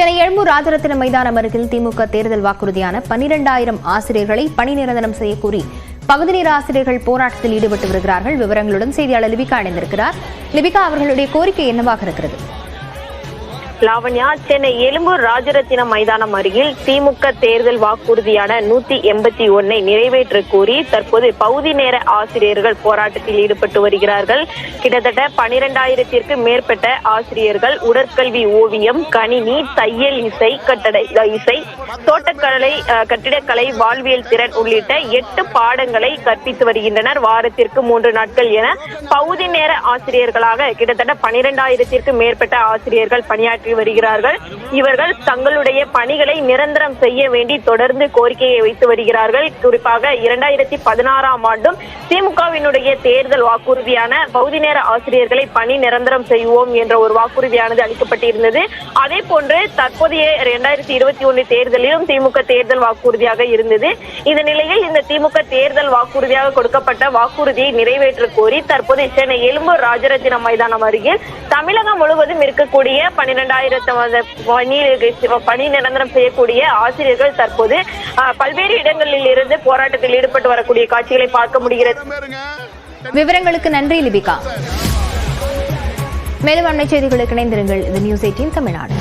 சென்னை எழும்பூர் ராஜரத்தின மைதானம் அருகில் திமுக தேர்தல் வாக்குறுதியான 12,000 ஆசிரியர்களை பணி நிரந்தரம் செய்யக்கோரி பகுதி நேர ஆசிரியர்கள் போராட்டத்தில் ஈடுபட்டு வருகிறார்கள். விவரங்களுடன் செய்தியாளர் லிபிகா இணைந்திருக்கிறார். லிபிகா, அவர்களுடைய கோரிக்கை என்னவாக இருக்கிறது? லாவண்யா, சென்னை எழும்பூர் ராஜரத்தின மைதானம் அருகில் திமுக தேர்தல் வாக்குறுதியான 181 நிறைவேற்ற கோரி தற்போது பகுதி நேர ஆசிரியர்கள் போராட்டத்தில் ஈடுபட்டு வருகிறார்கள். கிட்டத்தட்ட 12,000த்திற்கு மேற்பட்ட ஆசிரியர்கள் உடற்கல்வி, ஓவியம், கணினி, தையல், இசை, இசை, தோட்டக்கலை, கட்டிடக்கலை, வாழ்வியல் திறன் உள்ளிட்ட 8 பாடங்களை கற்பித்து வருகின்றனர். வாரத்திற்கு 3 நாட்கள் என பகுதி நேர ஆசிரியர்களாக கிட்டத்தட்ட 12,000த்திற்கு மேற்பட்ட ஆசிரியர்கள் பணியாற்றி வருகிறார்கள். இவர்கள் தங்களுடைய பணிகளை நிரந்தரம் செய்ய வேண்டி தொடர்ந்து கோரிக்கையை வைத்து வருகிறார்கள். குறிப்பாக 2016ஆம் ஆண்டும் திமுகவினுடைய தேர்தல் வாக்குறுதியான பகுதி நேர ஆசிரியர்களை பணி நிரந்தரம் செய்வோம் என்ற ஒரு வாக்குறுதியானது அளிக்கப்பட்டிருந்தது. அதே போன்று தற்போதைய 2021 தேர்தலிலும் திமுக தேர்தல் வாக்குறுதியாக இருந்தது. இந்த நிலையில் இந்த திமுக தேர்தல் வாக்குறுதியாக கொடுக்கப்பட்ட வாக்குறுதியை நிறைவேற்ற கோரி தற்போது சென்னை எழும்பூர் ராஜரத்தின மைதானம் அருகில் தமிழகம் முழுவதும் இருக்கக்கூடிய 12,000 பணி நிரந்தரம் செய்யக்கூடிய ஆசிரியர்கள் தற்போது பல்வேறு இடங்களில் இருந்து போராட்டத்தில் ஈடுபட்டு வரக்கூடிய காட்சிகளை பார்க்க முடிகிறது. விவரங்களுக்கு நன்றி லிபிகா. மேலும் அண்மை செய்திகளுக்கு இணைந்திருங்கள். இது நியூஸ் 18 தமிழ்நாடு.